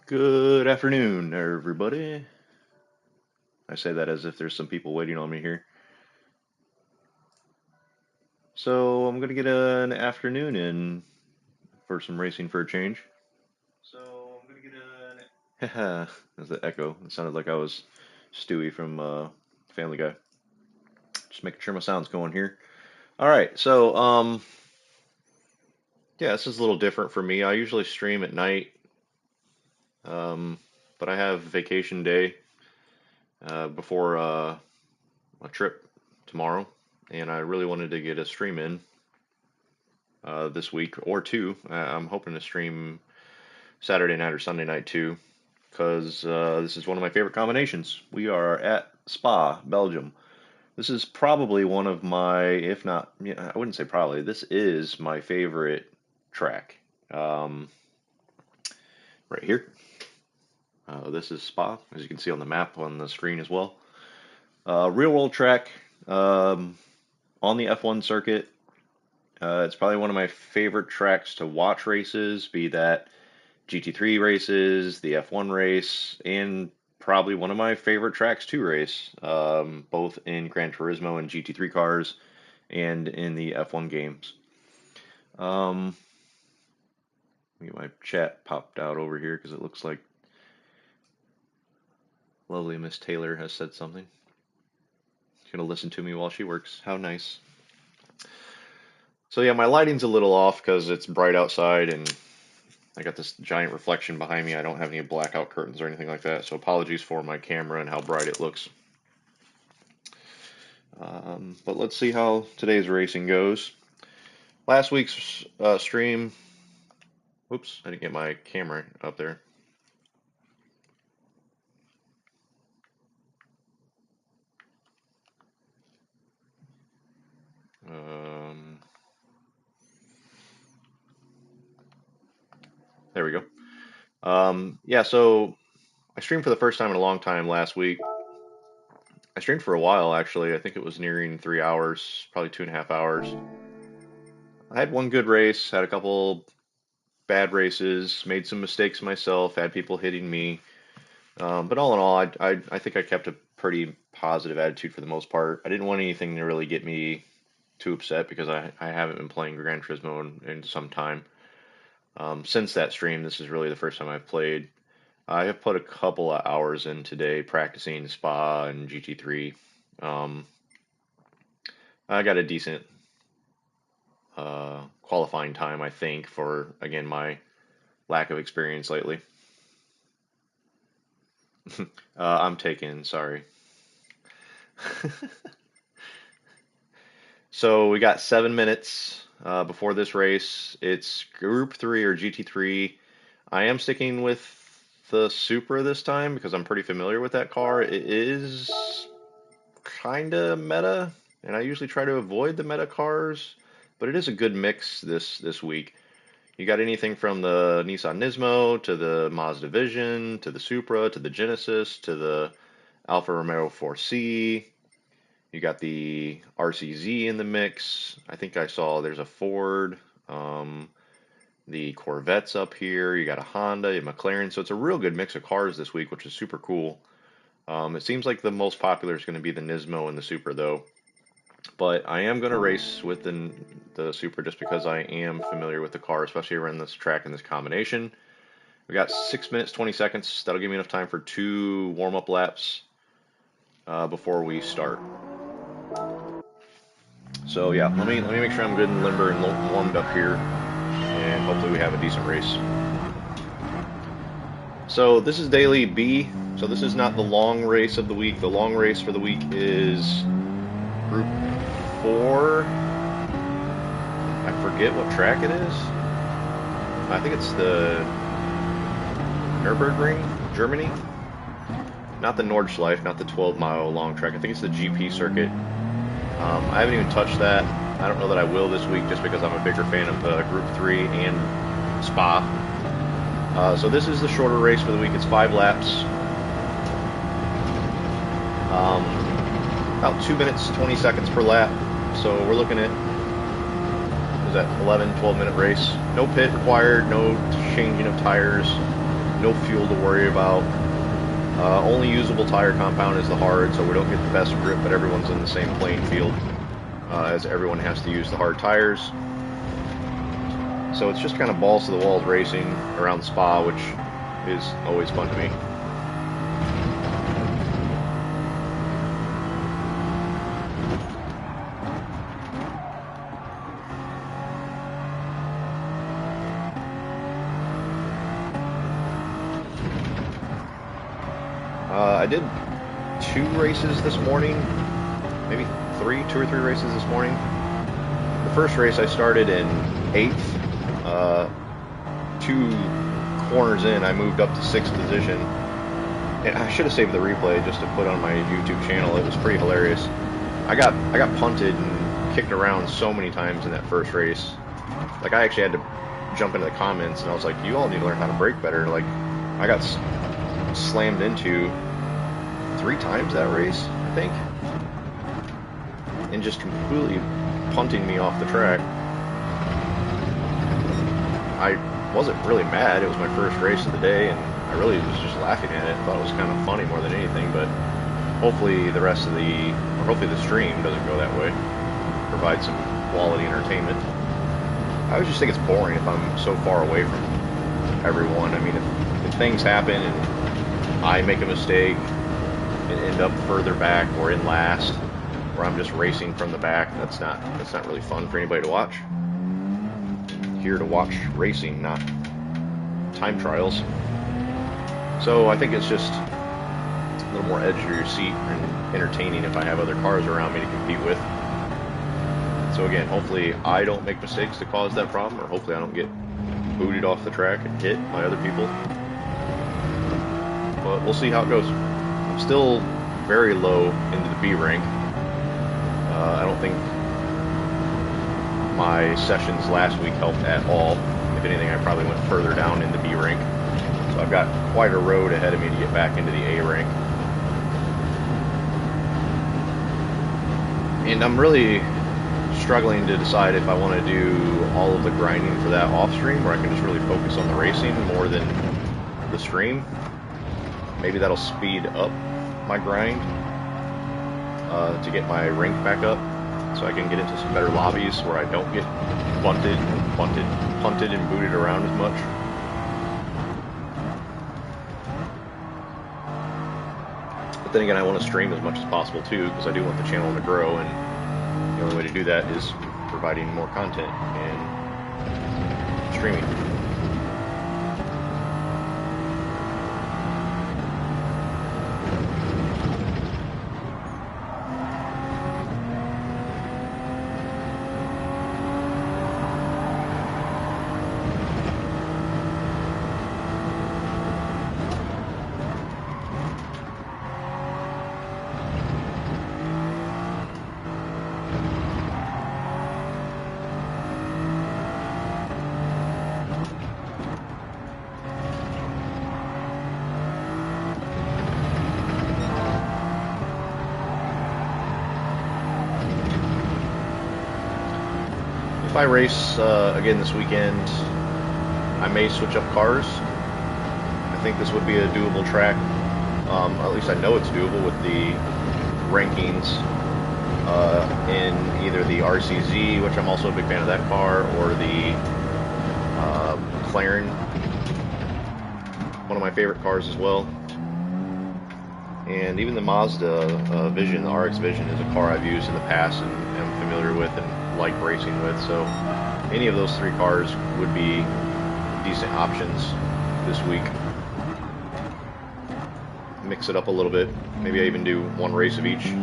Good afternoon, everybody. I say that as if there's some people waiting on me here. So I'm gonna get an afternoon in for some racing for a change. So I'm gonna get an. Haha, that's the echo. It sounded like I was Stewie from Family Guy. Just making sure my sound's going here. All right, so yeah, this is a little different for me. I usually stream at night, but I have vacation day before a trip tomorrow, and I really wanted to get a stream in this week or two. I'm hoping to stream Saturday night or Sunday night too, because this is one of my favorite combinations. We are at Spa, Belgium. This is probably one of my, if not, yeah, I wouldn't say probably, this is my favorite track. Um, right here. This is Spa, as you can see on the map on the screen as well. Real world track on the F1 circuit. It's probably one of my favorite tracks to watch races, be that GT3 races, the F1 race, and probably one of my favorite tracks to race, both in Gran Turismo and GT3 cars and in the F1 games. Get my chat popped out over here because it looks like lovely Miss Taylor has said something. She's going to listen to me while she works. How nice. So yeah, my lighting's a little off because it's bright outside and I got this giant reflection behind me. I don't have any blackout curtains or anything like that, so apologies for my camera and how bright it looks. But let's see how today's racing goes. Last week's stream, whoops, I didn't get my camera up there. There we go. Yeah, so I streamed for the first time in a long time last week. I streamed for a while, actually. I think it was nearing 3 hours, probably 2.5 hours. I had one good race, had a couple bad races, made some mistakes myself, had people hitting me. But all in all, I think I kept a pretty positive attitude for the most part. I didn't want anything to really get me too upset because I haven't been playing Gran Turismo in some time. Since that stream, this is really the first time I've played. I have put a couple of hours in today practicing Spa and GT3. I got a decent qualifying time, I think, for, again, my lack of experience lately. I'm taken, sorry. So we got 7 minutes before this race. It's Group 3 or GT3. I am sticking with the Supra this time because I'm pretty familiar with that car. It is kind of meta, and I usually try to avoid the meta cars, but it is a good mix this week. You got anything from the Nissan Nismo to the Mazda Vision to the Supra to the Genesis to the Alfa Romeo 4C. You got the RCZ in the mix. I think I saw there's a Ford. The Corvette's up here. You got a Honda, a McLaren. So it's a real good mix of cars this week, which is super cool. It seems like the most popular is going to be the Nismo and the Supra, though. But I am going to race with the Supra just because I am familiar with the car, especially around this track and this combination. We got 6 minutes, 20 seconds. That'll give me enough time for 2 warm-up laps before we start. So yeah, let me make sure I'm good and limber and warmed up here, and hopefully we have a decent race. So this is daily B. So this is not the long race of the week. The long race for the week is Group 4. I forget what track it is. I think it's the Nürburgring, Germany. Not the Nordschleife, not the 12-mile long track. I think it's the GP circuit. I haven't even touched that. I don't know that I will this week just because I'm a bigger fan of Group 3 and Spa. So this is the shorter race for the week. It's 5 laps. About 2 minutes, 20 seconds per lap. So we're looking at, is that 11, 12-minute race. No pit required, no changing of tires. no fuel to worry about. Only usable tire compound is the hard, so we don't get the best grip, but everyone's in the same playing field, as everyone has to use the hard tires. So it's just kind of balls to the walls racing around Spa, which is always fun to me. I did 2 races this morning, maybe 2 or 3 races this morning. The first race I started in 8th. 2 corners in, I moved up to 6th position. And I should have saved the replay just to put on my YouTube channel. It was pretty hilarious. I got punted and kicked around so many times in that first race. Like, I actually had to jump into the comments and I was like, you all need to learn how to brake better. Like, I got slammed into 3 times that race, I think, and just completely punting me off the track. I wasn't really mad. It was my first race of the day, and I really was just laughing at it. I thought it was kind of funny more than anything, but hopefully the rest of hopefully the stream doesn't go that way. Provide some quality entertainment. I would just think it's boring if I'm so far away from everyone. I mean, if things happen and I make a mistake and end up further back or in last, where I'm just racing from the back, that's not really fun for anybody to watch. Here to watch racing, not time trials. So I think it's just a little more edge of your seat and entertaining if I have other cars around me to compete with. So again, hopefully I don't make mistakes to cause that problem, or hopefully I don't get booted off the track and hit by other people. But we'll see how it goes. I'm still very low into the B rank. I don't think my sessions last week helped at all. If anything, I probably went further down in the B rank. So I've got quite a road ahead of me to get back into the A rank. And I'm really struggling to decide if I want to do all of the grinding for that off stream, where I can just really focus on the racing more than the stream. Maybe that'll speed up my grind to get my rank back up, so I can get into some better lobbies where I don't get punted and booted around as much. But then again, I want to stream as much as possible too, because I do want the channel to grow, and the only way to do that is providing more content and streaming. If I race again this weekend, I may switch up cars. I think this would be a doable track. At least I know it's doable with the rankings in either the RCZ, which I'm also a big fan of that car, or the McLaren, one of my favorite cars as well. And even the Mazda Vision, the RX Vision, is a car I've used in the past and am familiar with and like racing with. So any of those 3 cars would be decent options this week. Mix it up a little bit. Maybe I even do 1 race of each.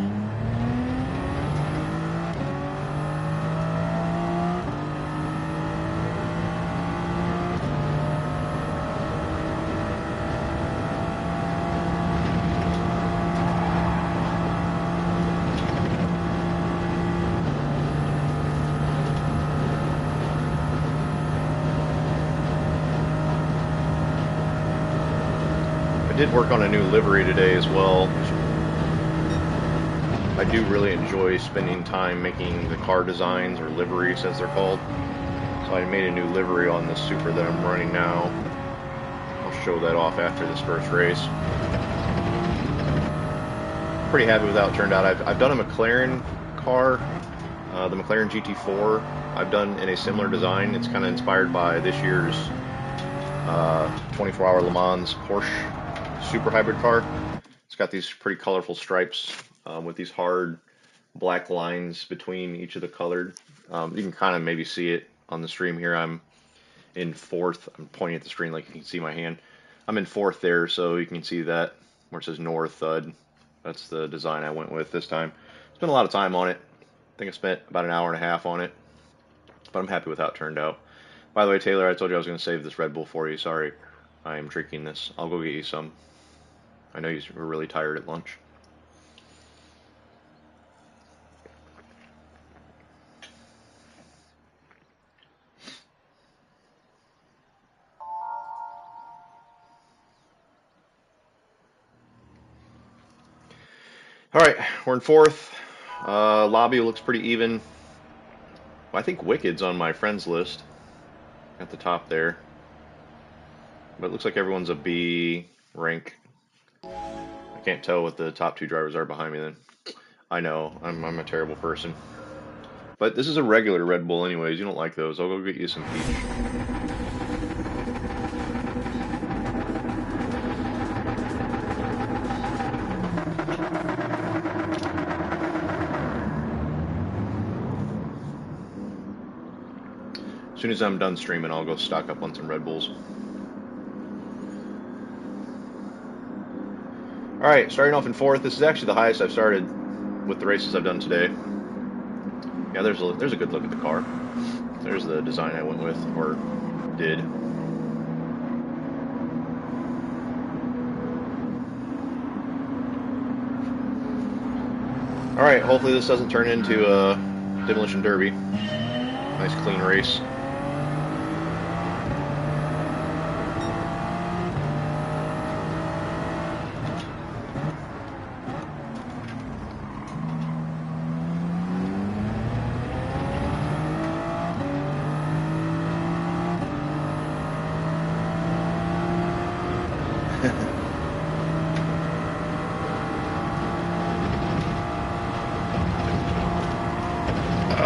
I did work on a new livery today as well. I do really enjoy spending time making the car designs, or liveries as they're called. So I made a new livery on the Supra that I'm running now. I'll show that off after this first race. Pretty happy with how it turned out. I've done a McLaren car, the McLaren GT4. I've done in a similar design. It's kind of inspired by this year's 24-hour Le Mans Porsche super hybrid car. It's got these pretty colorful stripes with these hard black lines between each of the colored. You can kind of maybe see it on the stream here. I'm in fourth. I'm pointing at the screen like you can see my hand. I'm in fourth there, so you can see that where it says North Thud. That's the design I went with this time. Spent a lot of time on it. I think I spent about an hour and a half on it, but I'm happy with how it turned out. By the way, Taylor, I told you I was going to save this Red Bull for you. Sorry, I am drinking this. I'll go get you some. I know you were really tired at lunch. All right, we're in fourth. Lobby looks pretty even. I think Wicked's on my friends list at the top there. But it looks like everyone's a B rank. I can't tell what the top two drivers are behind me then. I know, I'm a terrible person. But this is a regular Red Bull anyways. You don't like those. I'll go get you some peach. As soon as I'm done streaming, I'll go stock up on some Red Bulls. Alright, starting off in fourth. This is actually the highest I've started with the races I've done today. Yeah, there's a good look at the car. There's the design I went with, or did. Alright, hopefully this doesn't turn into a demolition derby. Nice clean race.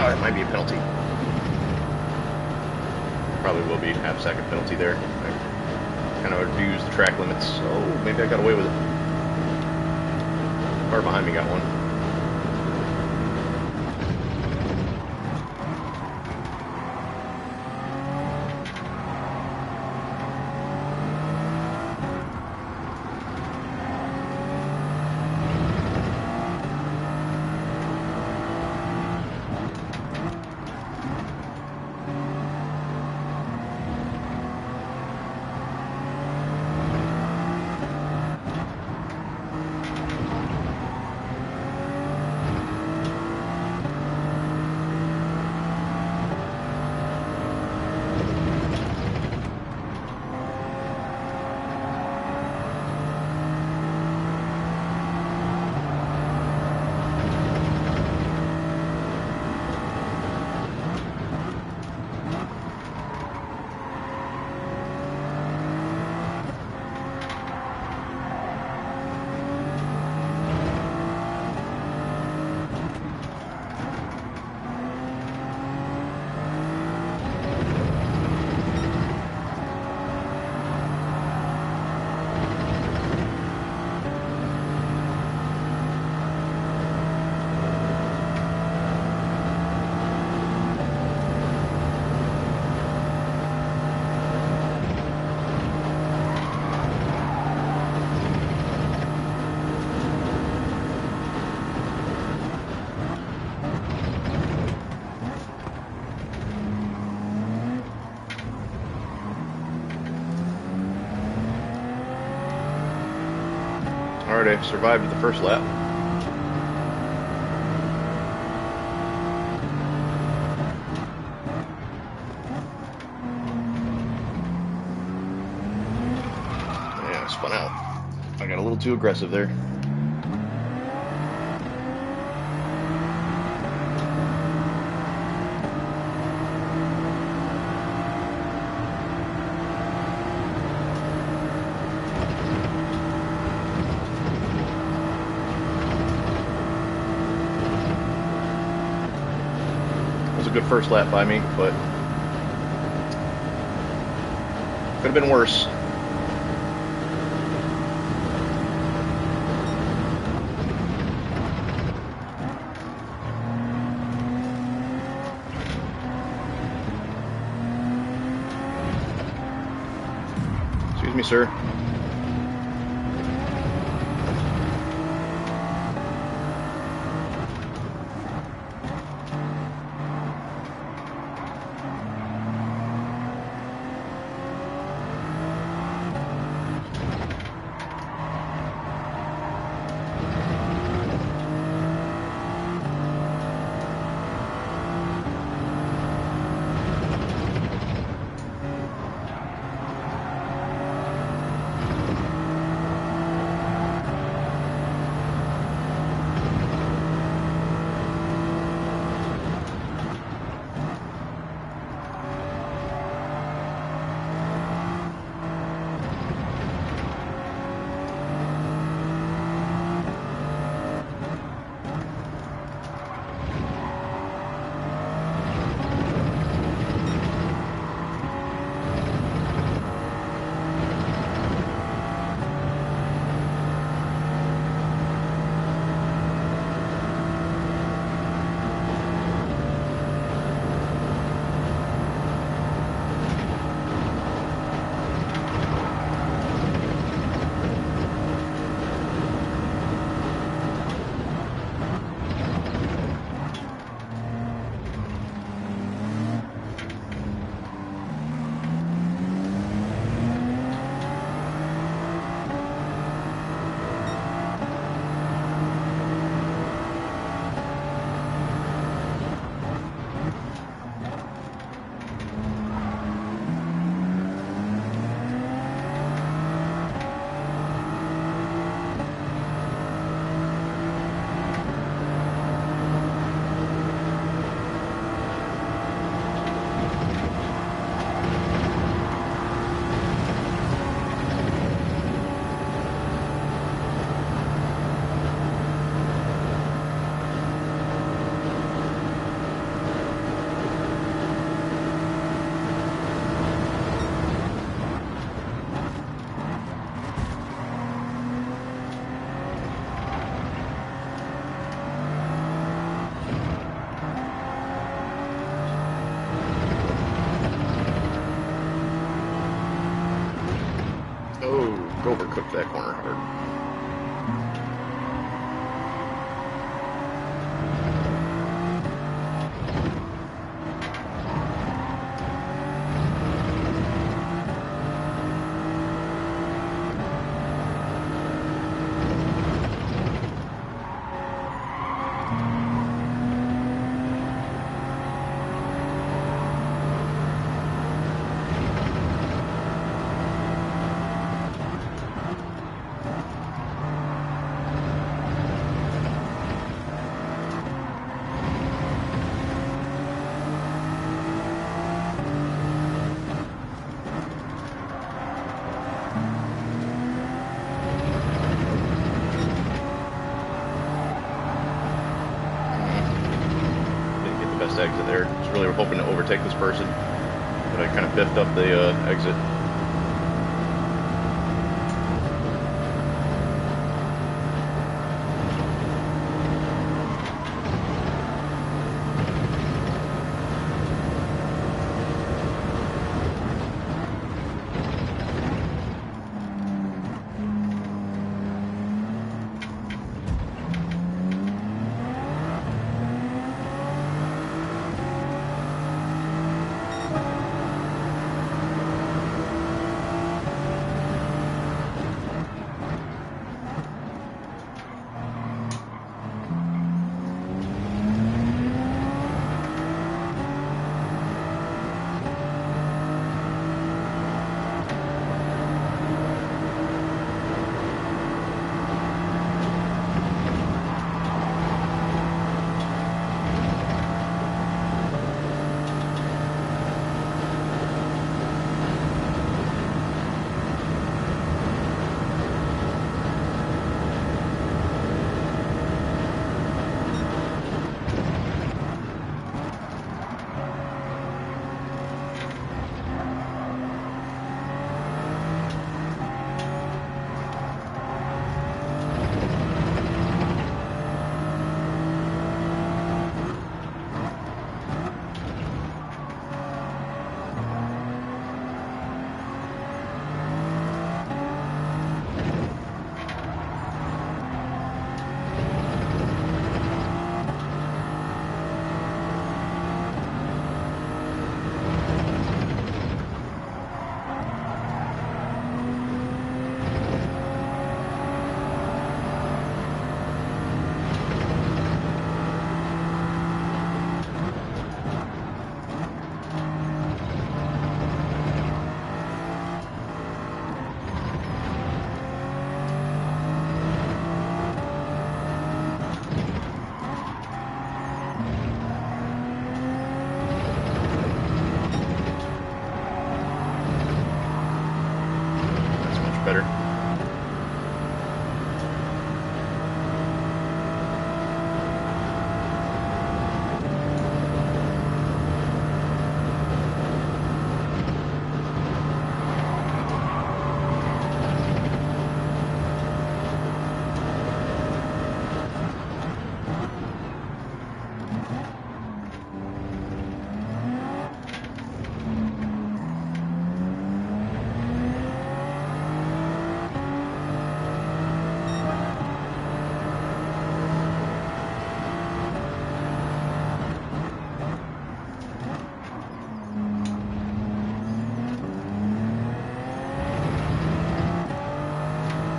That might be a penalty. Probably will be half-second penalty there. I kind of abused the track limits. Oh, maybe I got away with it. Car behind me got one. Alright, I survived the first lap. Yeah, I spun out. I got a little too aggressive there. good first lap by me, but could have been worse. Excuse me, sir. Overcooked that corner hard. Exit there. Just really hoping to overtake this person, but I kind of biffed up the exit. better.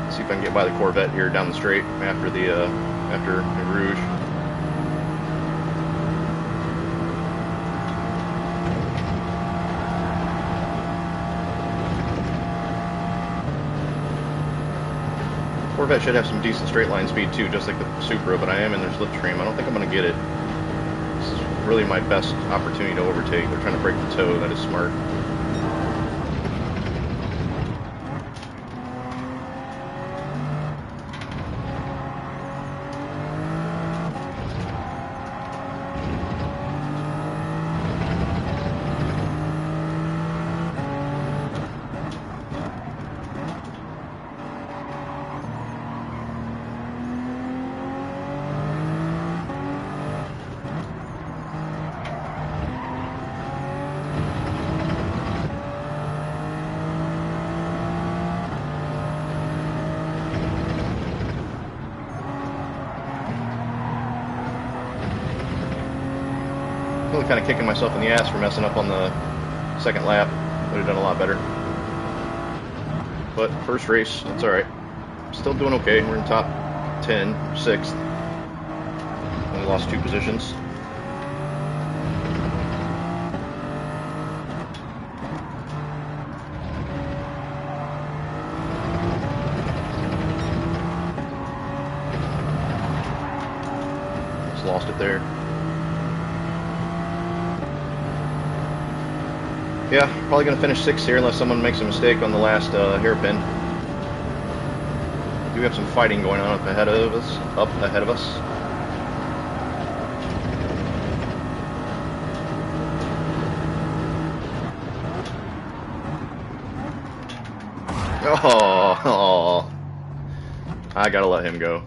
See if I can get by the Corvette here down the straight after the after Rouge. Corvette should have some decent straight line speed too, just like the Supra, but I am in their slipstream. I don't think I'm going to get it. This is really my best opportunity to overtake. They're trying to break the toe. That is smart. Really kind of kicking myself in the ass for messing up on the second lap. Would have done a lot better. But first race, that's alright. Still doing okay. We're in top 10, 6th. Only lost 2 positions. Just lost it there. Yeah, probably going to finish 6th here unless someone makes a mistake on the last hairpin. We do have some fighting going on up ahead of us. Oh, I gotta let him go.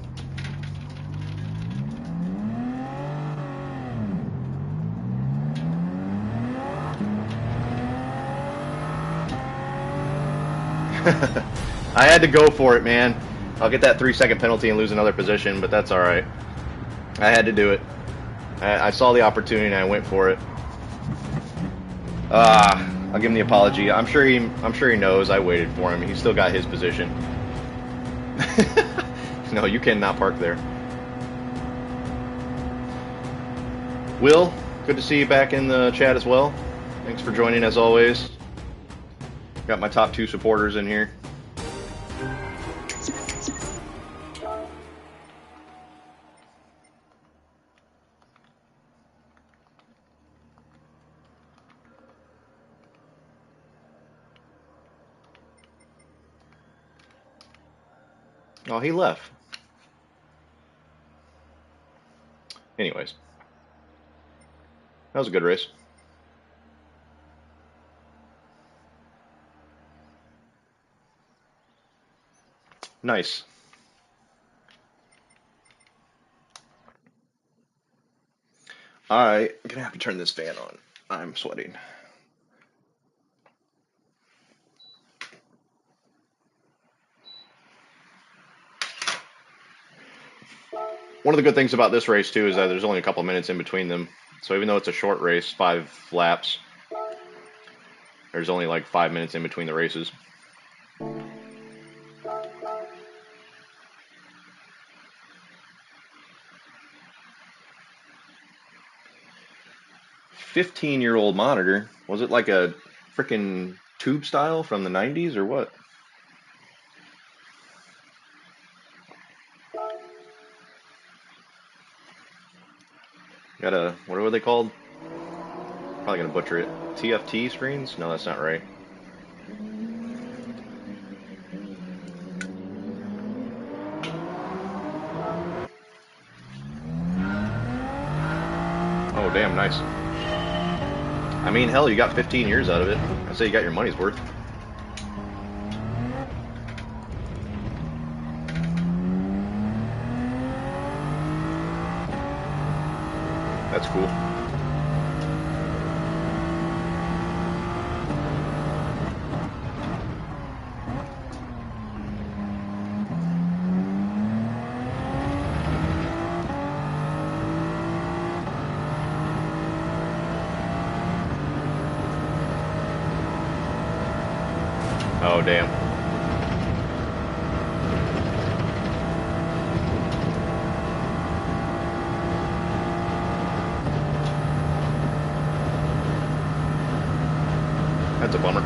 I had to go for it, man. I'll get that 3-second penalty and lose another position, but that's alright. I had to do it. I saw the opportunity and I went for it. I'll give him the apology. I'm sure he knows I waited for him. He still got his position. No, you cannot park there. Will, good to see you back in the chat as well. Thanks for joining as always. Got my top 2 supporters in here. Oh, he left. Anyways, that was a good race. Nice. I'm gonna have to turn this fan on. I'm sweating. One of the good things about this race too is that there's only a couple minutes in between them. So even though it's a short race, 5 laps, there's only like 5 minutes in between the races. 15-year-old monitor. Was it like a freaking tube style from the 90s or what? Got a, what are they called? Probably gonna butcher it. TFT screens? No, that's not right. damn, nice. I mean, hell, you got 15 years out of it. I'd say you got your money's worth. That's cool. Oh, damn. That's a bummer.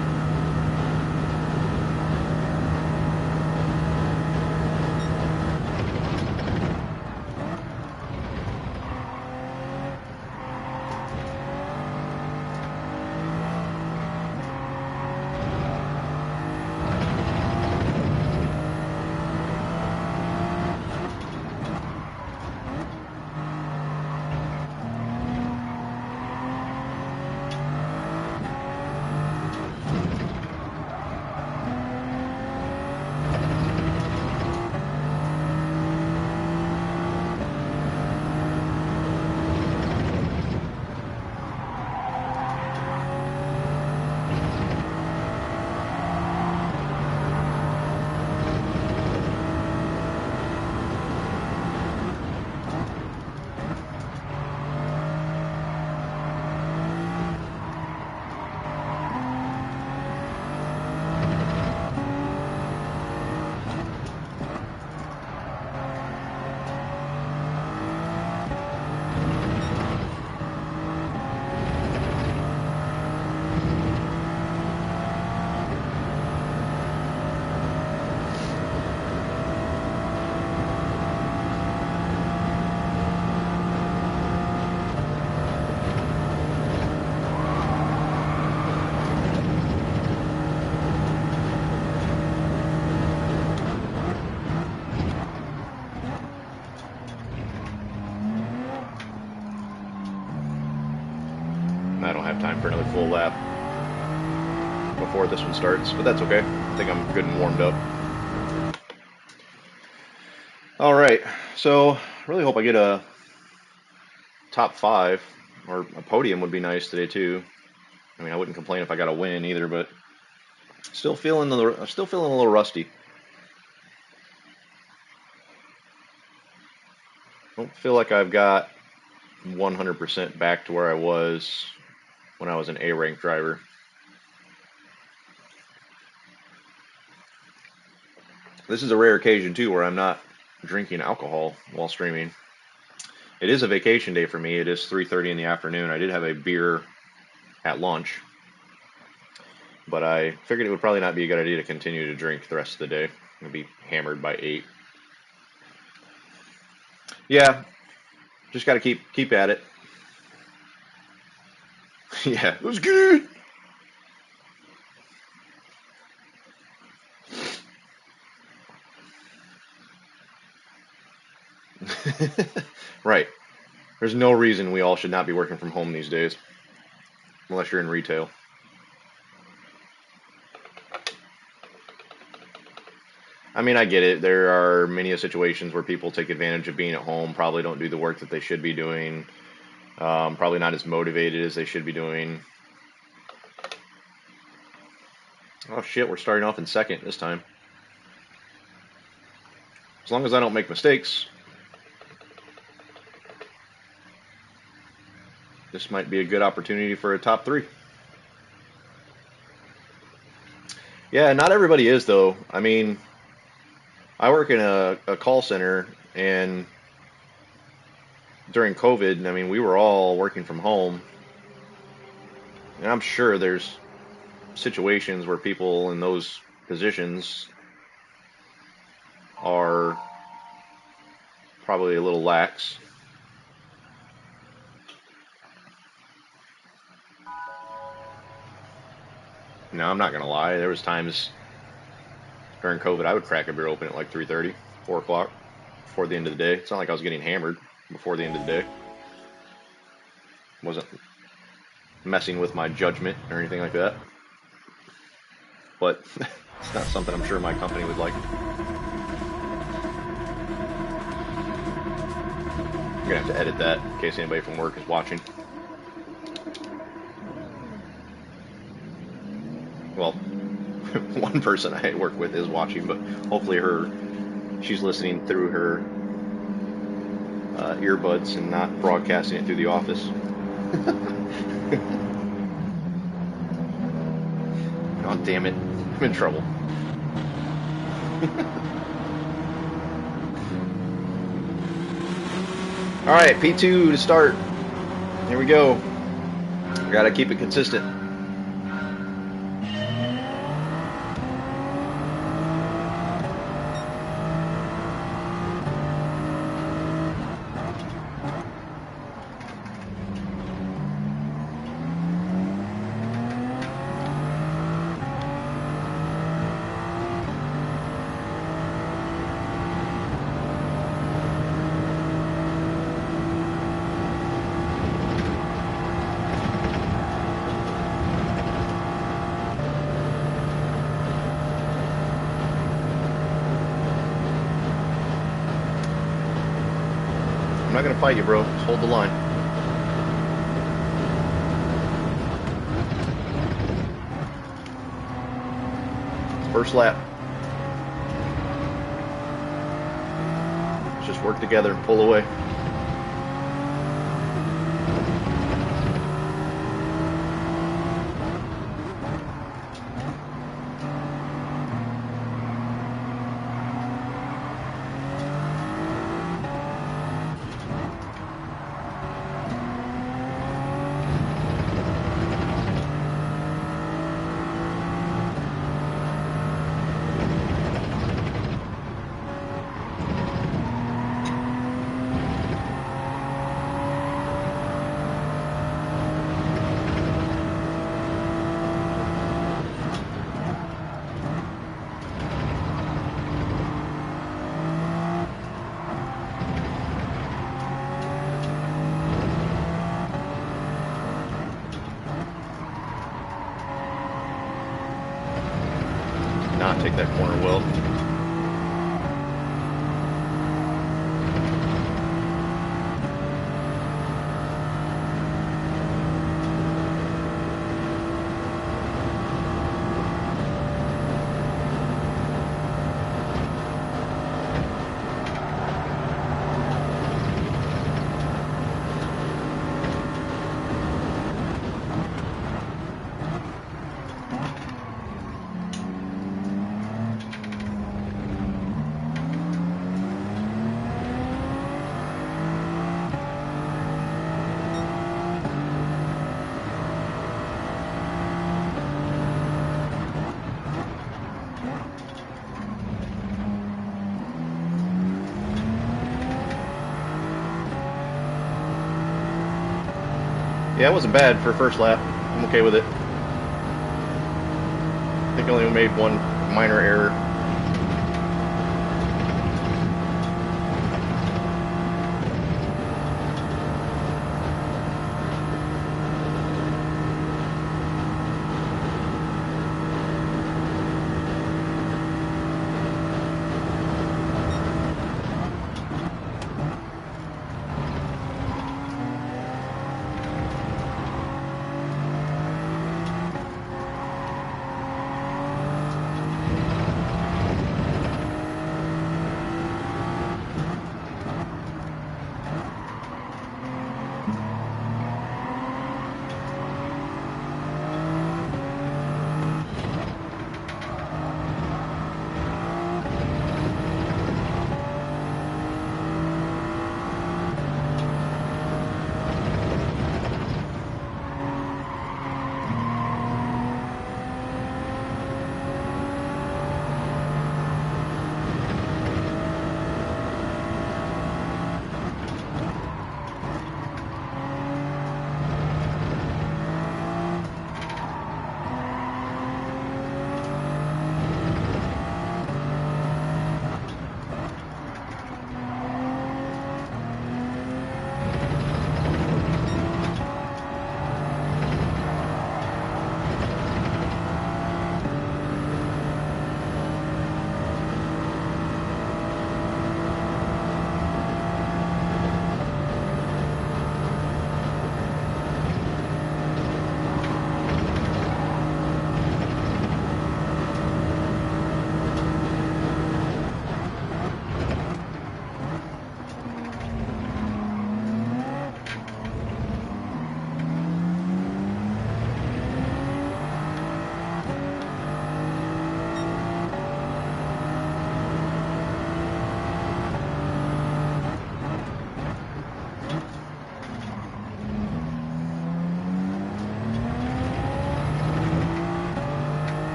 I don't have time for another full lap before this one starts, but that's okay. I think I'm good and warmed up. All right, so I really hope I get a top 5 or a podium would be nice today too. I mean, I wouldn't complain if I got a win either, but I'm still feeling a little rusty. I don't feel like I've got 100% back to where I was when I was an A-rank driver. This is a rare occasion too where I'm not drinking alcohol while streaming. It is a vacation day for me. It is 3:30 in the afternoon. I did have a beer at lunch, but I figured it would probably not be a good idea to continue to drink the rest of the day. I'm gonna be hammered by 8. Yeah, just gotta keep at it. Yeah, it was good. Right. There's no reason we all should not be working from home these days, unless you're in retail. I mean, I get it. There are many situations where people take advantage of being at home, probably don't do the work that they should be doing, probably not as motivated as they should be doing. Oh shit, we're starting off in second this time. As long as I don't make mistakes, this might be a good opportunity for a top 3. Yeah, not everybody is though. I mean, I work in a call center, and during COVID, I mean, we were all working from home, and I'm sure there's situations where people in those positions are probably a little lax. No, I'm not gonna lie. There was times during COVID I would crack a beer open at like 3:30, 4 o'clock before the end of the day. It's not like I was getting hammered before the end of the day. wasn't messing with my judgment or anything like that. But it's not something I'm sure my company would like. I'm gonna have to edit that in case anybody from work is watching. Well, one person I work with is watching, but hopefully she's listening through her earbuds and not broadcasting it through the office. God damn it, I'm in trouble. Alright, P2 to start. Here we go. Gotta keep it consistent. I'm not gonna fight you, bro. Just hold the line. First lap. Let's just work together and pull away. Not take that corner well. Yeah, it wasn't bad for first lap. I'm okay with it. I think I only made one minor error.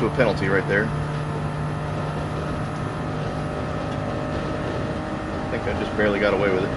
to a penalty right there. I think I just barely got away with it.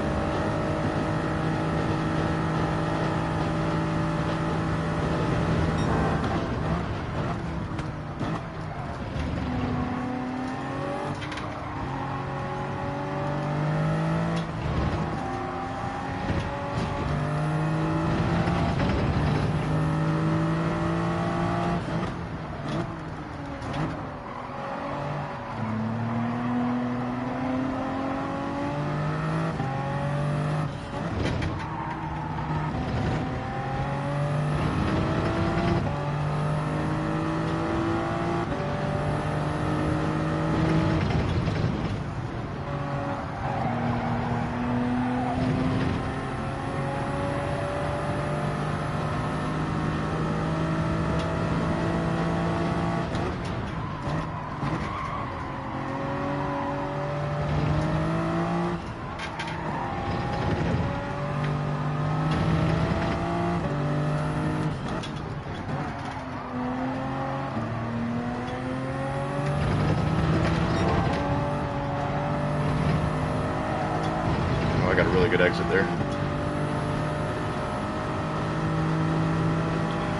I got a really good exit there. I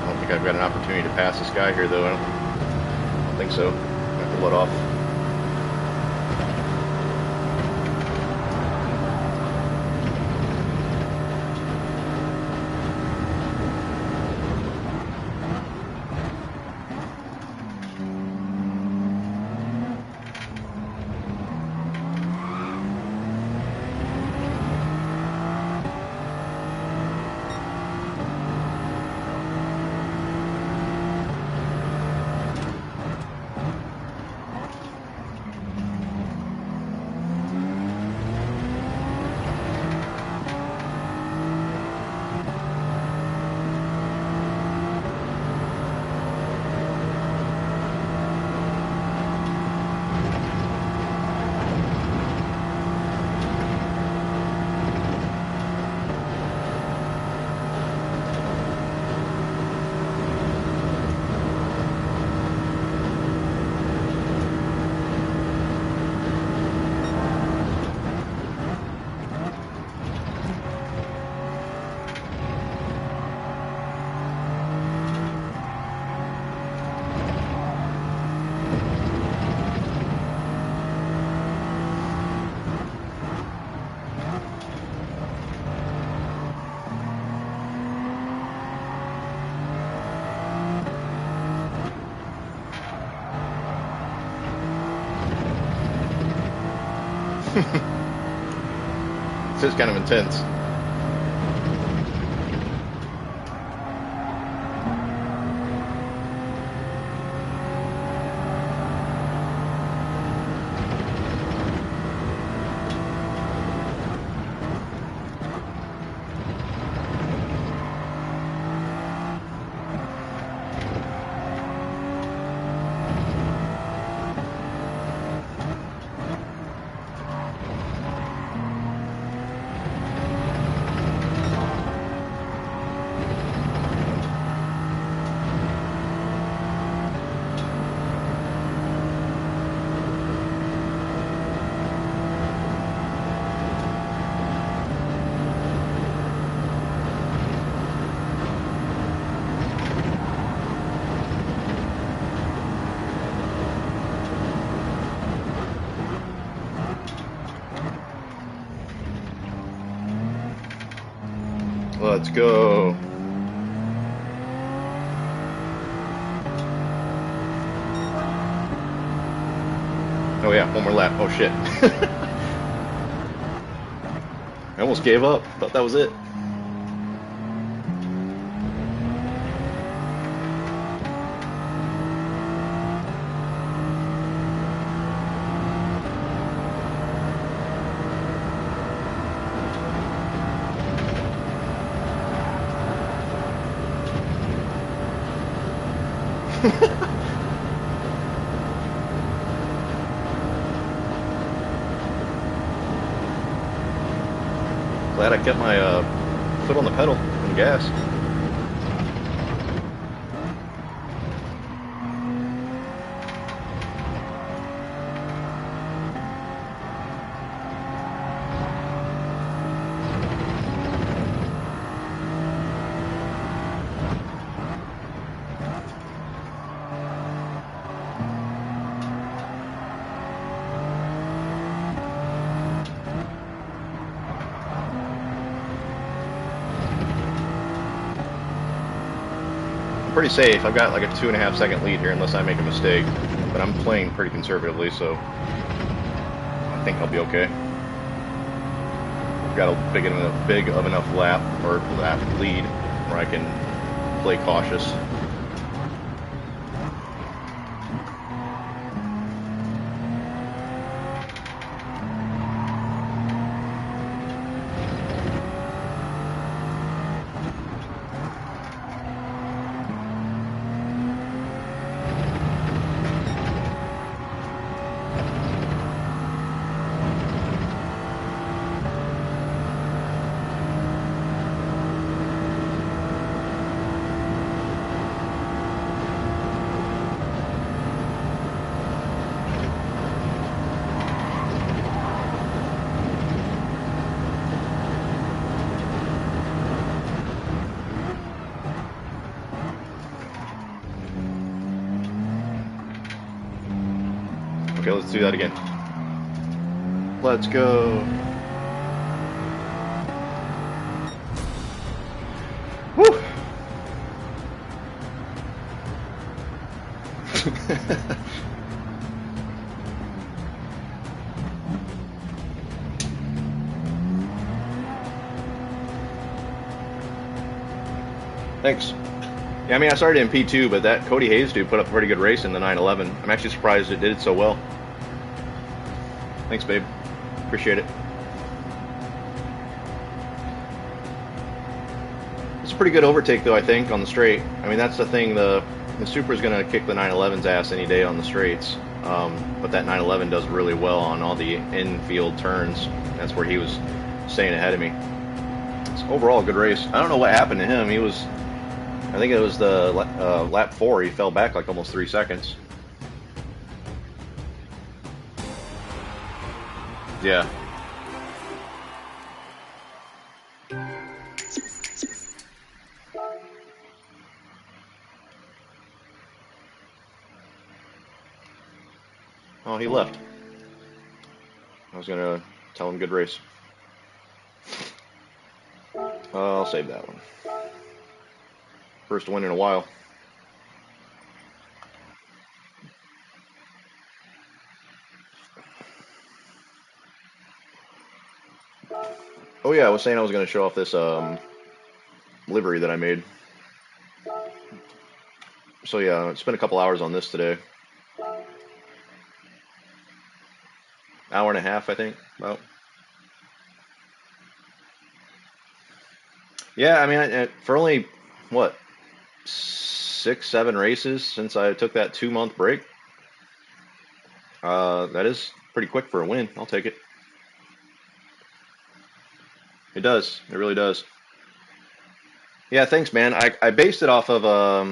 don't think I've got an opportunity to pass this guy here, though. I don't think so. I have to let off. This is kind of intense. Let's go. Oh yeah, one more lap. Oh shit. I almost gave up. Thought that was it. Glad I kept my foot on the pedal and gas. pretty safe. I've got like a 2.5-second lead here unless I make a mistake. But I'm playing pretty conservatively, so I think I'll be okay. I've got a big of enough lap lead where I can play cautious. Okay, let's do that again. Let's go. Woo! Thanks. Yeah, I mean, I started in P2, but that Cody Hayes dude put up a pretty good race in the 911. I'm actually surprised it did it so well. Thanks, babe. Appreciate it. It's a pretty good overtake, though, I think, on the straight. I mean, that's the thing. The Supra's going to kick the 911's ass any day on the straights. But that 911 does really well on all the infield turns. That's where he was staying ahead of me. It's overall a good race. I don't know what happened to him. He was... I think it was the lap 4. He fell back like almost 3 seconds. Yeah. Oh, he left. I was gonna tell him good race. I'll save that one. First win in a while. Oh yeah, I was saying I was going to show off this livery that I made. So yeah, I spent a couple hours on this today. Hour and a half, I think, about. Yeah, I mean, for only, what, 6-7 races since I took that 2-month break. That is pretty quick for a win. I'll take it. It does. It really does. Yeah, thanks, man. I based it off of, I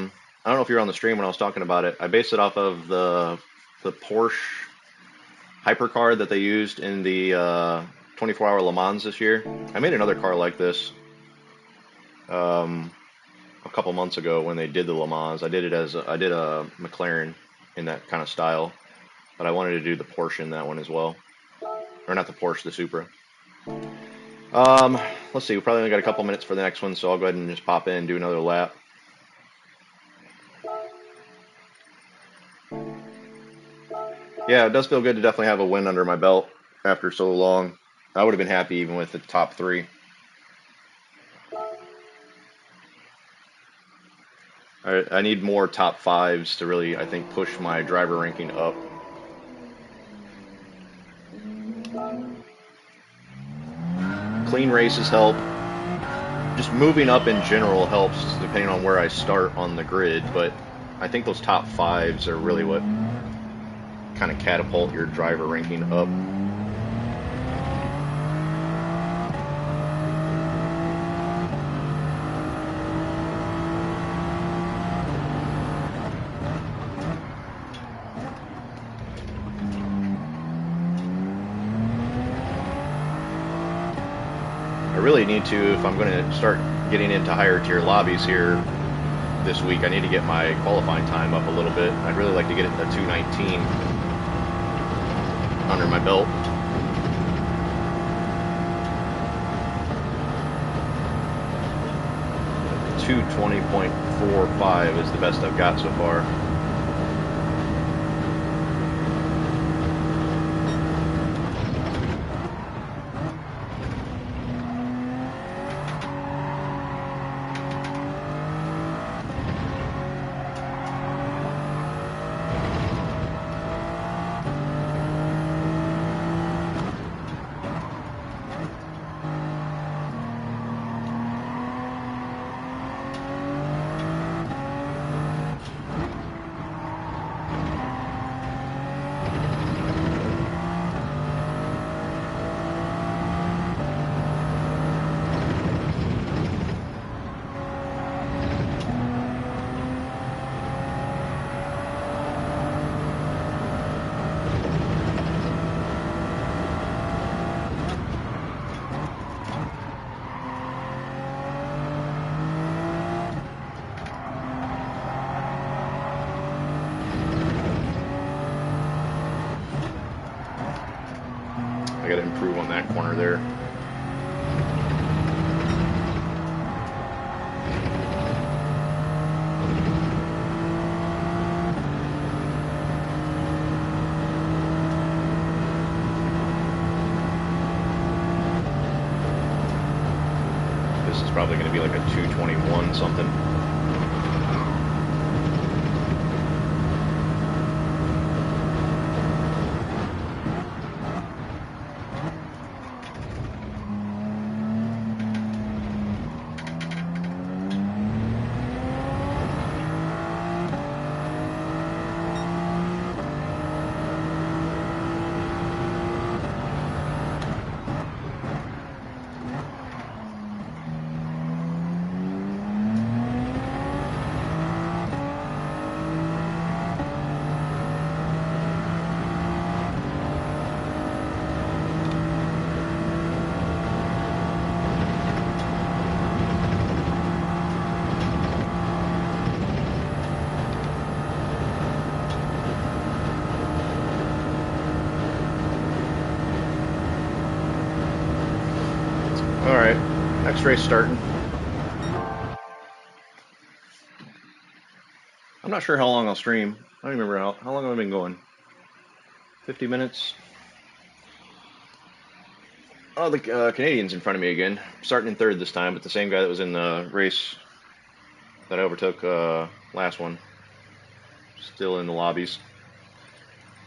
don't know if you were on the stream when I was talking about it. I based it off of the Porsche hypercar that they used in the 24-hour Le Mans this year. I made another car like this a couple months ago when they did the Le Mans. I did a McLaren in that kind of style, but I wanted to do the Porsche in that one as well. Or not the Porsche, the Supra. Let's see, we probably only got a couple minutes for the next one, so I'll go ahead and just pop in and do another lap. Yeah, it does feel good to definitely have a win under my belt after so long. I would have been happy even with the top 3. I need more top 5s to really, I think, push my driver ranking up. Clean races help. Just moving up in general helps depending on where I start on the grid, but I think those top 5s are really what kind of catapult your driver ranking up. I really need to, if I'm going to start getting into higher tier lobbies here this week, I need to get my qualifying time up a little bit. I'd really like to get it to 2:19 under my belt. 220.45 is the best I've got so far. I got to improve on that corner there. This is probably going to be like a 221 something. Alright, next race starting. I'm not sure how long I'll stream. I don't remember how long have I been going? 50 minutes? Oh, the Canadian's in front of me again. Starting in third this time, but the same guy that was in the race that I overtook last one. Still in the lobbies.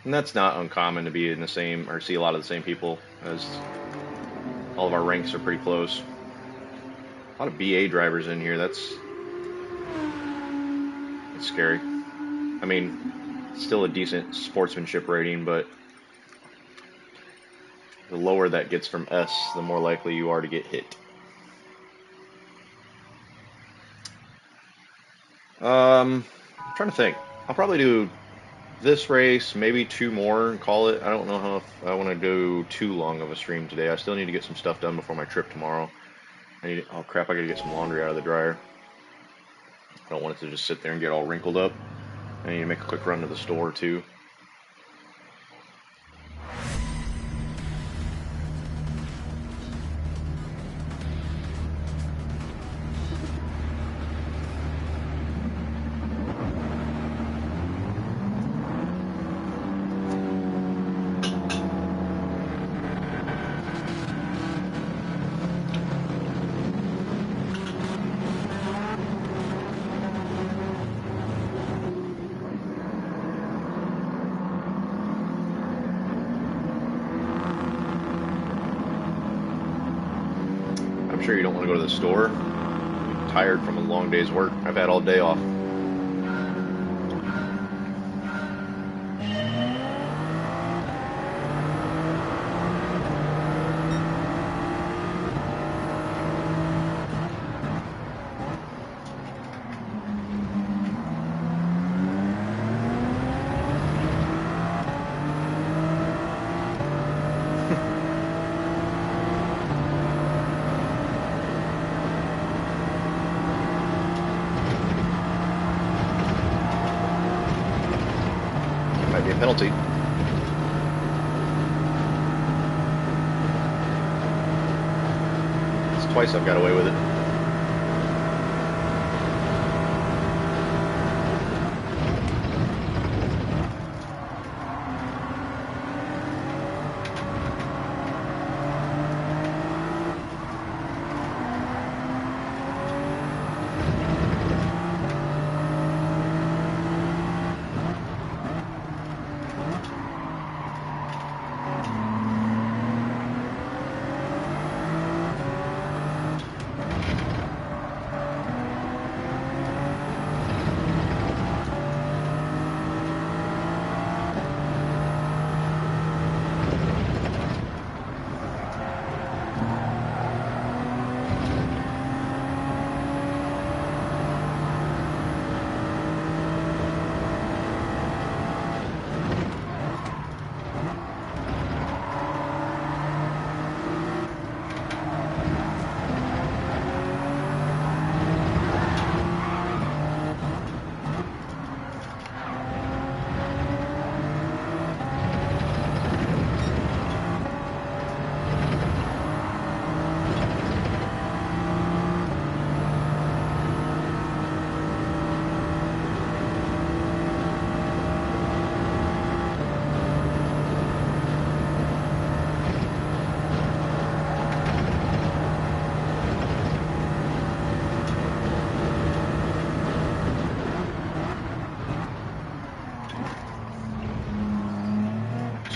And that's not uncommon to be in the same, or see a lot of the same people, as all of our ranks are pretty close. A lot of BA drivers in here, that's scary. I mean, still a decent sportsmanship rating, but the lower that gets from S, the more likely you are to get hit. I'm trying to think. I'll probably do this race, maybe two more and call it. I don't know how if I want to do too long of a stream today. I still need to get some stuff done before my trip tomorrow. Oh crap, I gotta get some laundry out of the dryer. I don't want it to just sit there and get all wrinkled up. I need to make a quick run to the store too. I'm sure you don't want to go to the store. I'm tired from a long day's work. I've had all day off. Might be a penalty. It's twice I've got away with it.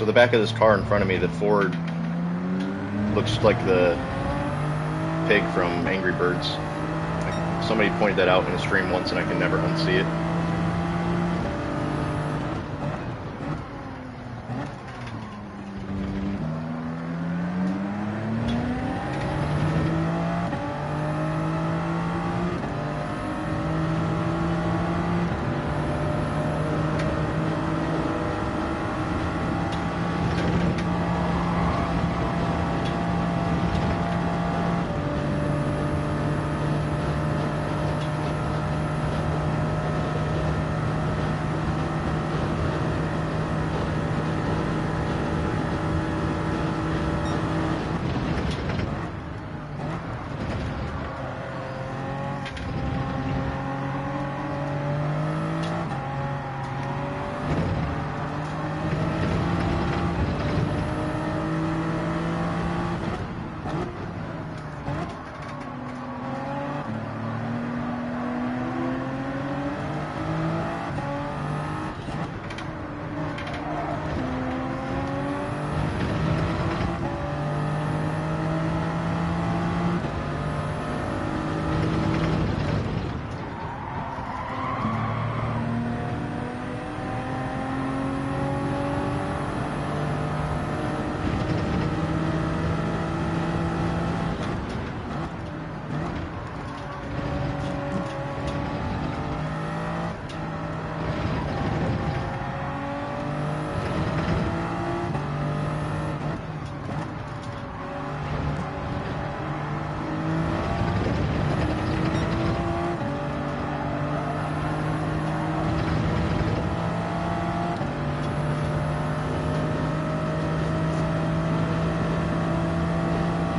So the back of this car in front of me, the Ford, looks like the pig from Angry Birds. Like, somebody pointed that out in a stream once and I can never unsee it.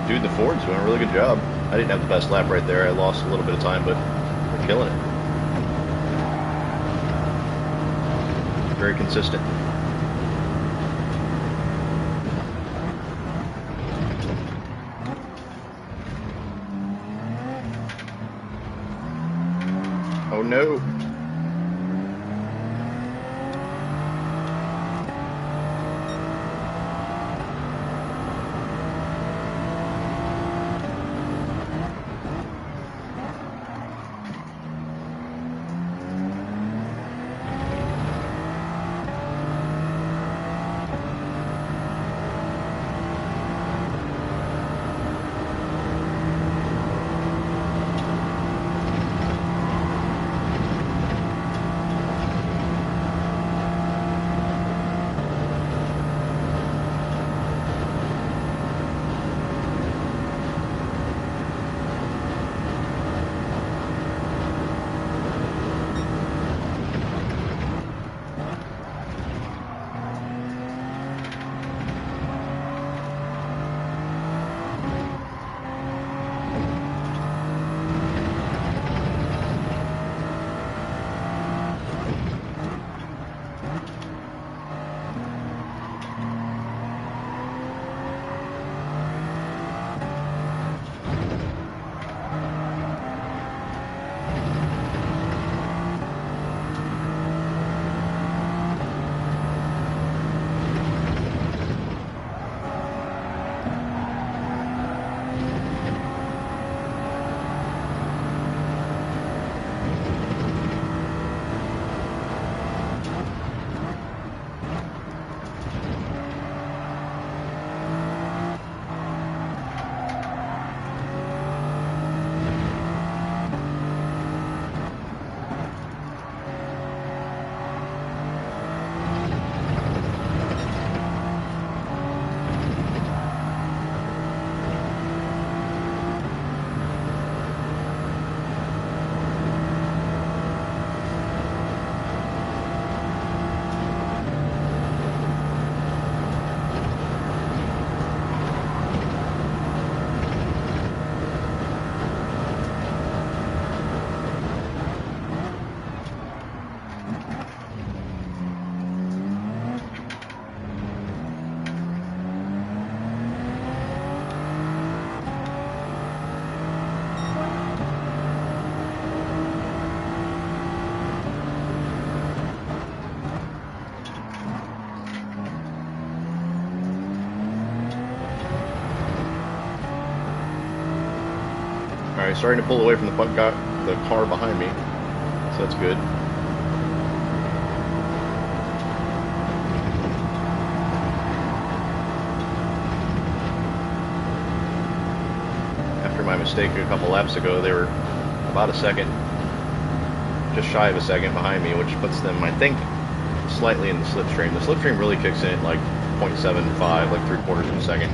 Dude, the Ford's doing a really good job. I didn't have the best lap right there. I lost a little bit of time, but they're killing it. Very consistent. Oh no. Alright, starting to pull away from the car behind me, so that's good. After my mistake a couple laps ago, they were about a second, just shy of a second behind me, which puts them, I think, slightly in the slipstream. The slipstream really kicks in at like 0.75, like 3/4 of a second.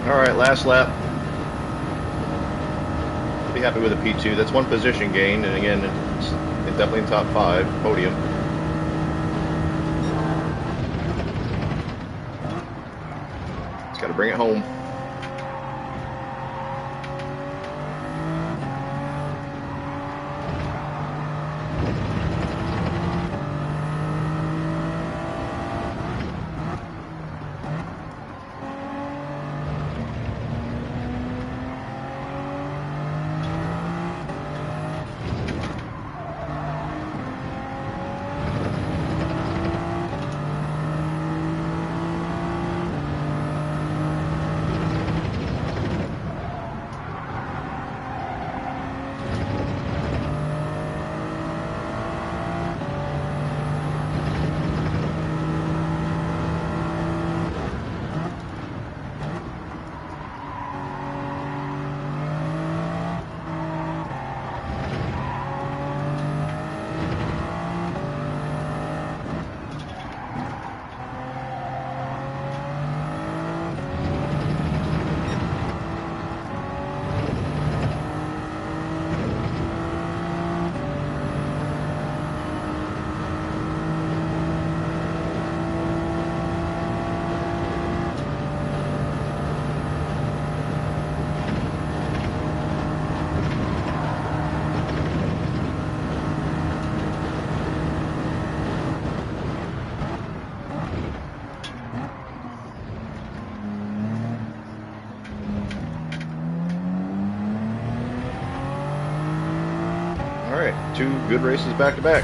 Alright, last lap. Be happy with a P2. That's one position gain, and again, it's definitely in top 5, podium. Just got to bring it home. Alright, 2 good races back to back.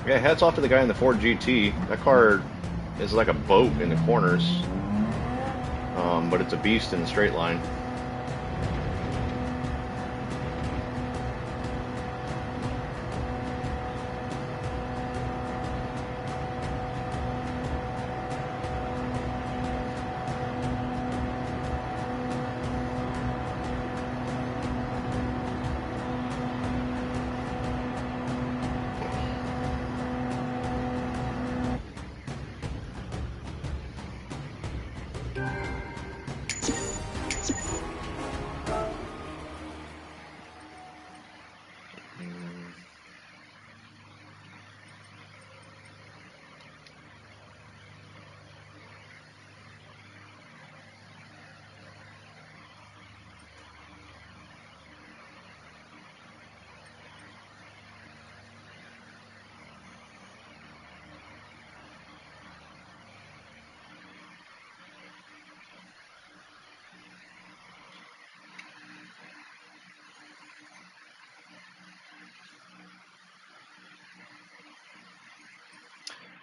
Yeah, hats off to the guy in the Ford GT. That car is like a boat in the corners, but it's a beast in the straight line.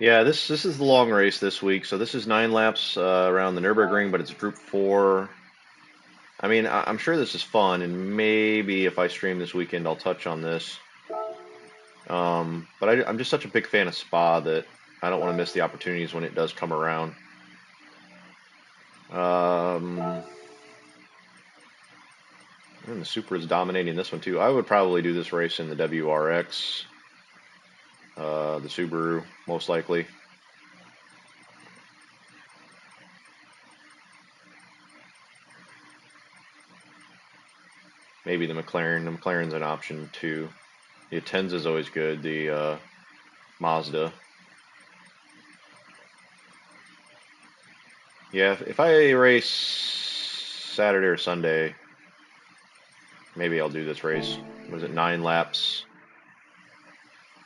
Yeah, this is the long race this week. So this is 9 laps around the Nürburgring, but it's Group 4. I mean, I'm sure this is fun, and maybe if I stream this weekend, I'll touch on this. But I'm just such a big fan of Spa that I don't want to miss the opportunities when it does come around. And the Super is dominating this one too. I would probably do this race in the WRX, the Subaru, most likely. Maybe the McLaren. The McLaren's an option too. The Atenza is always good. The Mazda. Yeah, if I race Saturday or Sunday, maybe I'll do this race. Was it 9 laps?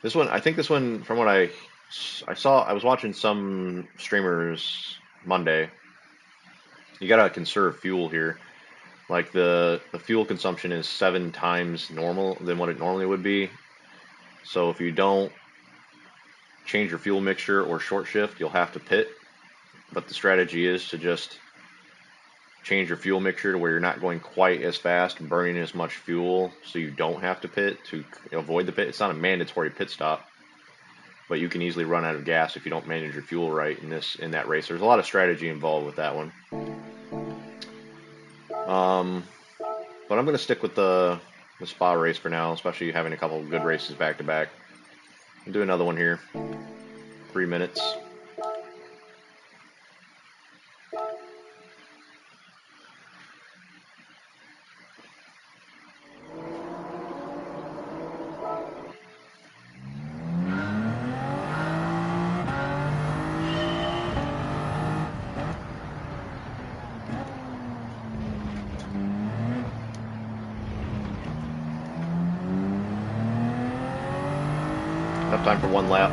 This one, I think this one, from what I saw, I was watching some streamers Monday. You gotta conserve fuel here. Like the fuel consumption is 7 times normal than what it normally would be. So if you don't change your fuel mixture or short shift, you'll have to pit. But the strategy is to just change your fuel mixture to where you're not going quite as fast and burning as much fuel, so you don't have to pit to avoid the pit. It's not a mandatory pit stop, but you can easily run out of gas if you don't manage your fuel right in that race. There's a lot of strategy involved with that one. But I'm going to stick with the Spa race for now, especially having a couple of good races back to back. I'll do another one here. 3 minutes. Enough time for 1 lap.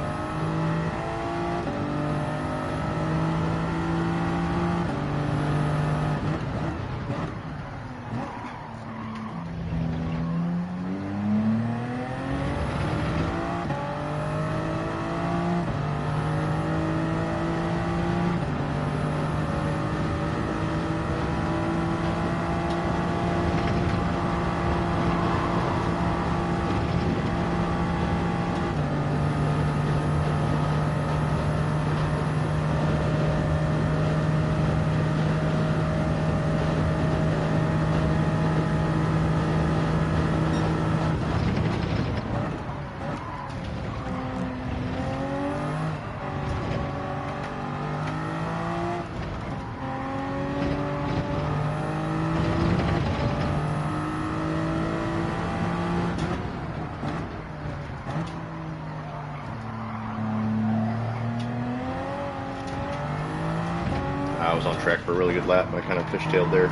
I was on track for a really good lap, but I kind of fishtailed there.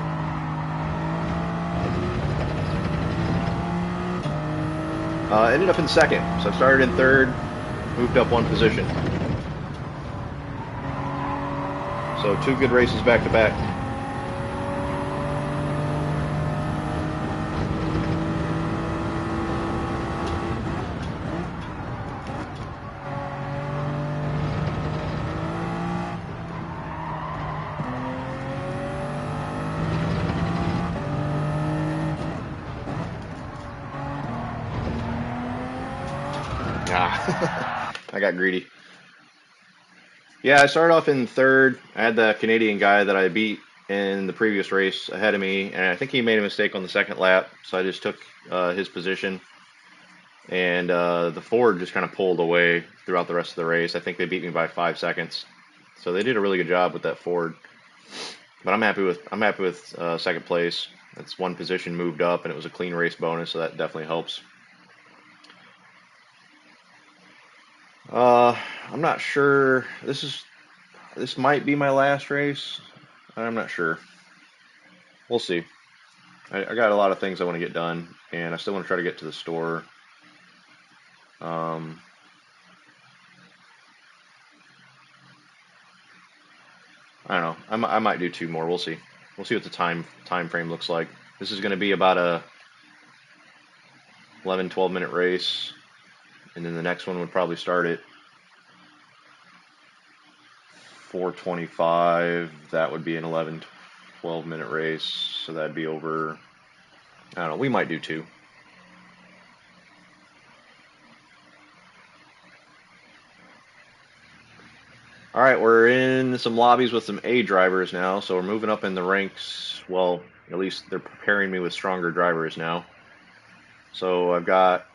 Ended up in second, so I started in third, moved up 1 position. So 2 good races back to back. I got greedy. Yeah, I started off in third. I had the Canadian guy that I beat in the previous race ahead of me, and I think he made a mistake on the second lap, so I just took his position. And the Ford just kind of pulled away throughout the rest of the race. I think they beat me by 5 seconds, so they did a really good job with that Ford. But I'm happy with second place. It's 1 position moved up, and it was a clean race bonus, so that definitely helps. I'm not sure. This might be my last race. I'm not sure. We'll see. I got a lot of things I want to get done, and I still want to try to get to the store. I don't know. I might do 2 more. We'll see. We'll see what the time frame looks like. This is going to be about a 11, 12 minute race, and then the next one would probably start at 4:25. That would be an 11, 12-minute race. So that'd be over, I don't know, we might do 2. All right, we're in some lobbies with some A drivers now, so we're moving up in the ranks. Well, at least they're preparing me with stronger drivers now. So I've got,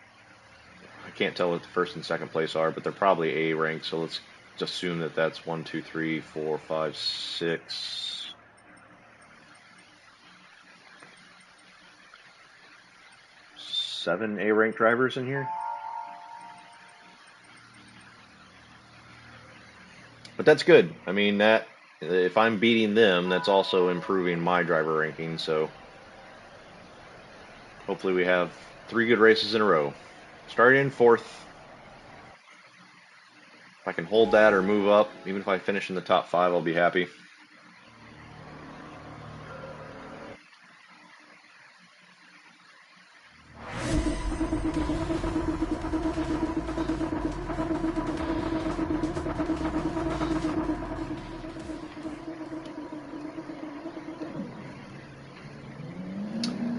I can't tell what the first and second place are, but they're probably A rank, so let's just assume that that's 1, 2, 3, 4, 5, 6. 7 A rank drivers in here. But that's good. I mean, that if I'm beating them, that's also improving my driver ranking. So hopefully we have 3 good races in a row. Starting in 4th. If I can hold that or move up, even if I finish in the top 5, I'll be happy.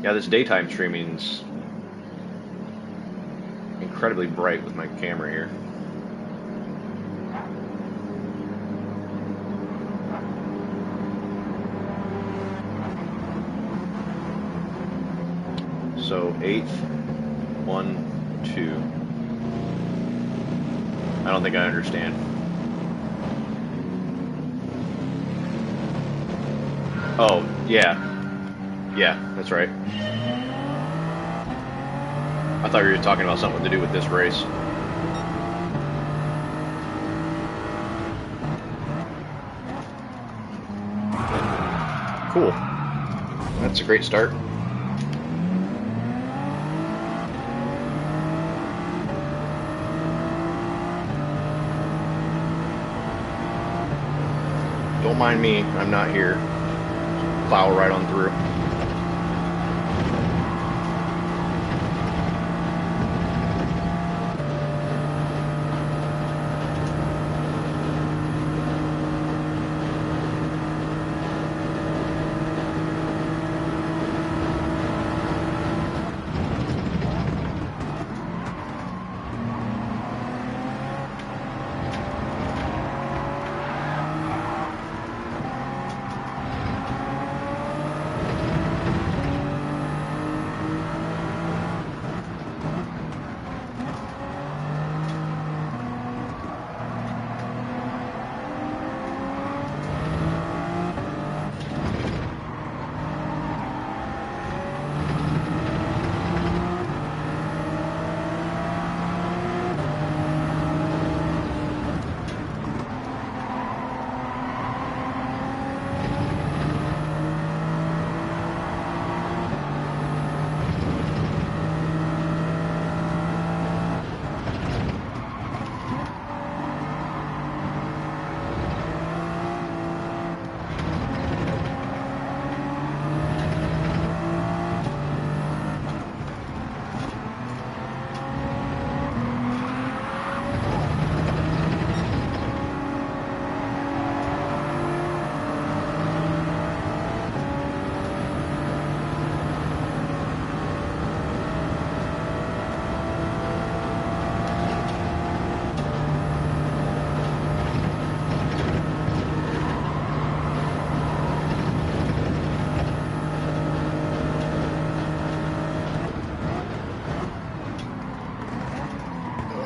Yeah, this daytime streaming's incredibly bright with my camera here. So 8th, 1, 2. I don't think I understand. Oh, yeah. Yeah, that's right. I thought you were talking about something to do with this race. Cool. That's a great start. Don't mind me, I'm not here. Plow right on through.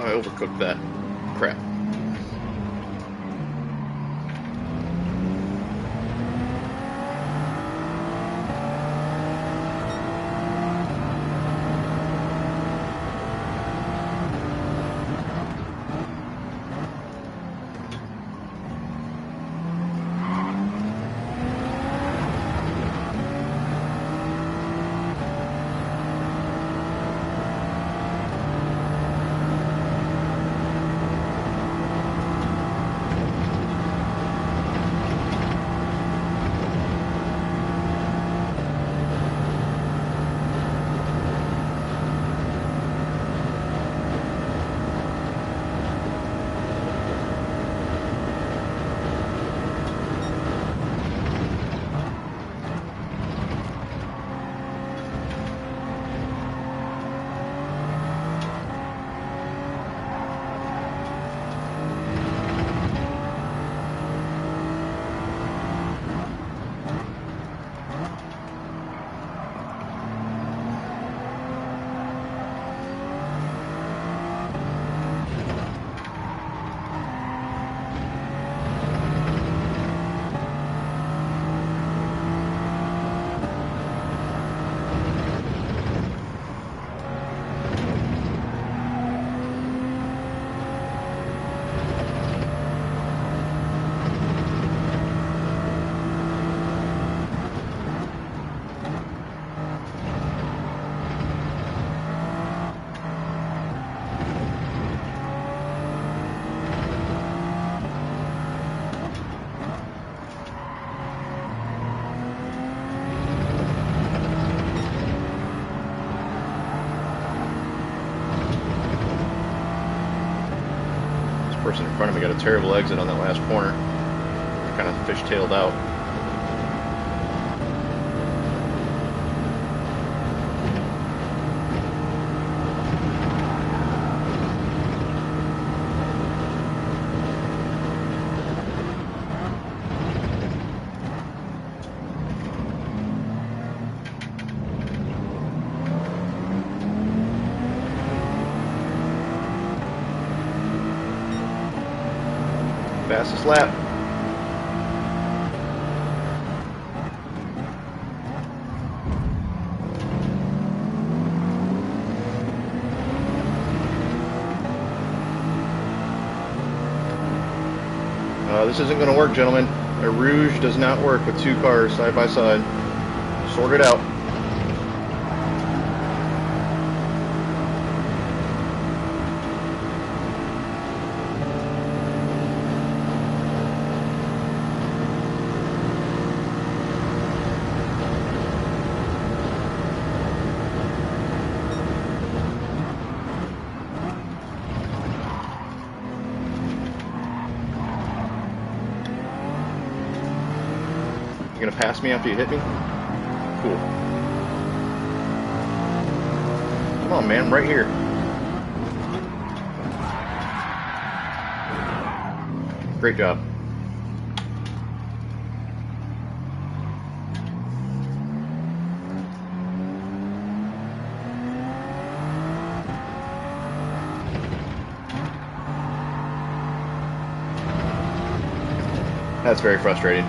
I overcooked that. Crap. person in front of me got a terrible exit on that last corner. Kind of fishtailed out. Fastest lap. This isn't going to work, gentlemen. A Rouge does not work with two cars side by side. Sort it out. You gonna pass me after you hit me? Cool. Come on, man, I'm right here. Great job. That's very frustrating.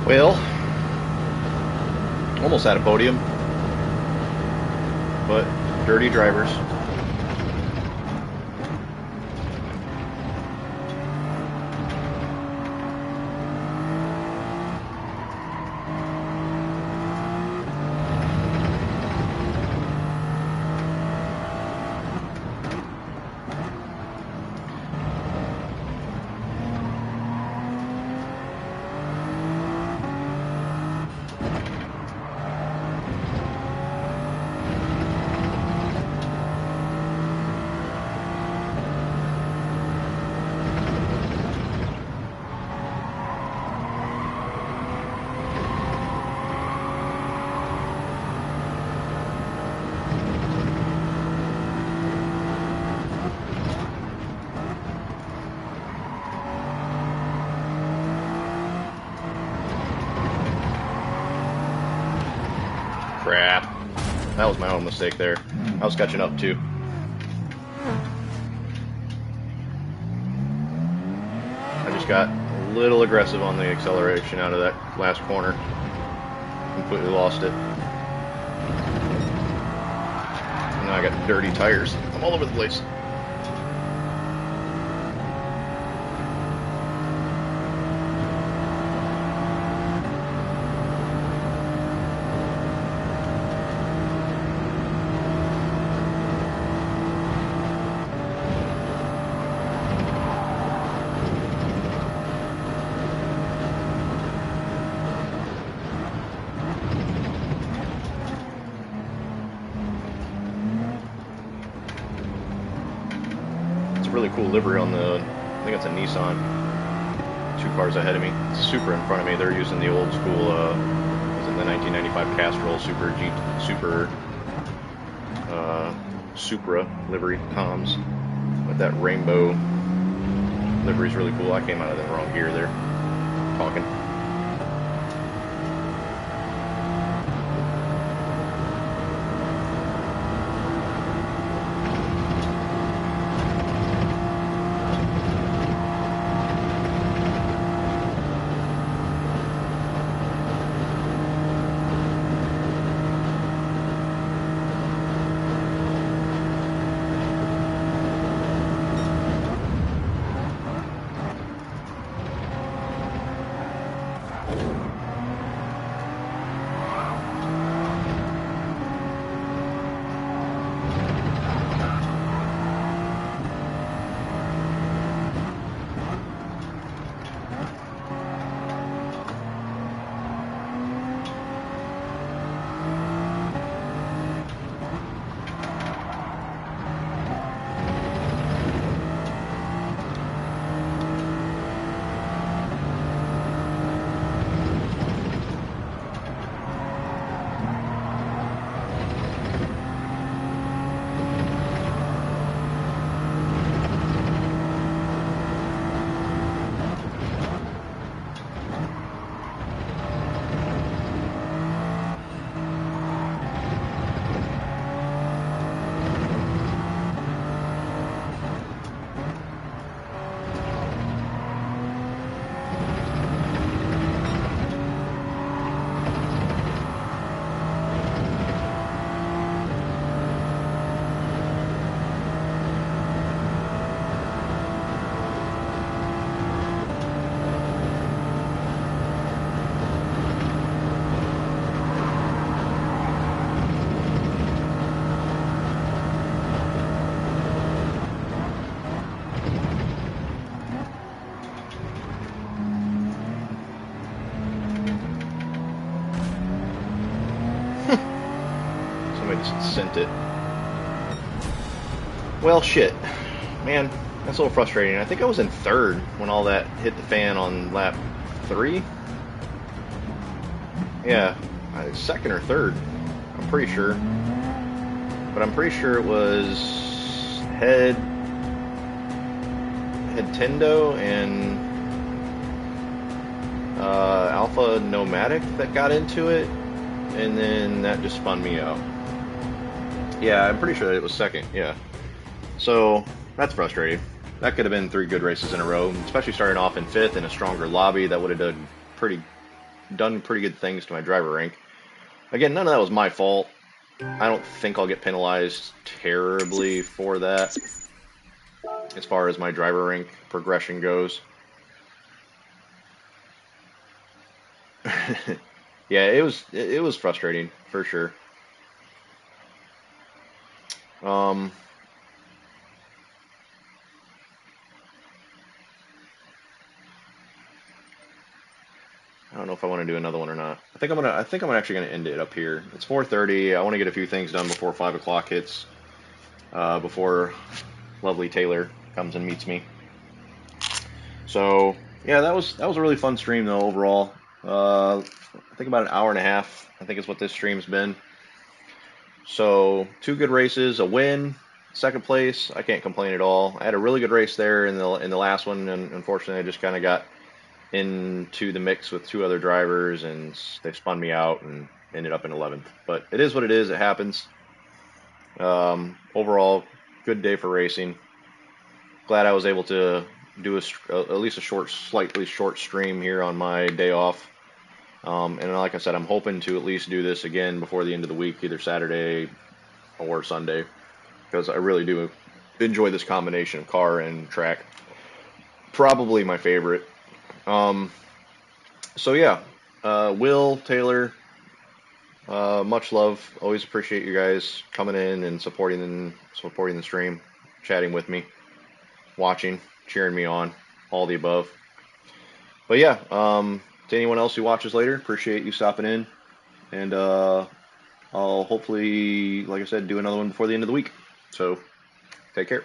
Well, almost had a podium, but dirty drivers. Crap. That was my own mistake there. I was catching up too. I just got a little aggressive on the acceleration out of that last corner. Completely lost it. And now I got dirty tires. I'm all over the place. really cool livery on the, I think it's a Nissan. 2 cars ahead of me. Supra in front of me. They're using the old school, was it the 1995 Castrol Supra livery comms with that rainbow livery is really cool. I came out of the wrong gear there, talking. Sent it. Well, shit. Man, that's a little frustrating. I think I was in third when all that hit the fan on lap 3. Yeah, second or third. I'm pretty sure. But I'm pretty sure it was Tendo and Alpha Nomadic that got into it, and then that just spun me out. Yeah, I'm pretty sure that it was second, yeah. So, that's frustrating. That could have been 3 good races in a row, especially starting off in 5th in a stronger lobby. That would have done pretty good things to my driver rank. Again, none of that was my fault. I don't think I'll get penalized terribly for that, as far as my driver rank progression goes. Yeah, it was frustrating, for sure. I don't know if I want to do another one or not. I think I'm actually gonna end it up here. It's 4:30. I want to get a few things done before 5 o'clock hits. Before lovely Taylor comes and meets me. So yeah, that was a really fun stream though overall. I think about an hour and a half. I think is what this stream's been. So 2 good races, a win, second place. I can't complain at all. I had a really good race there in the last one, and unfortunately, I just kind of got into the mix with 2 other drivers, and they spun me out and ended up in 11th. But it is what it is. It happens. Overall, good day for racing. Glad I was able to do at least a slightly short stream here on my day off. And like I said, I'm hoping to at least do this again before the end of the week, either Saturday or Sunday, because I really do enjoy this combination of car and track. Probably my favorite. So yeah, Will, Taylor, much love. Always appreciate you guys coming in and supporting the stream, chatting with me, watching, cheering me on, all the above. But yeah, to anyone else who watches later, appreciate you stopping in, and I'll hopefully, like I said, do another one before the end of the week. So take care.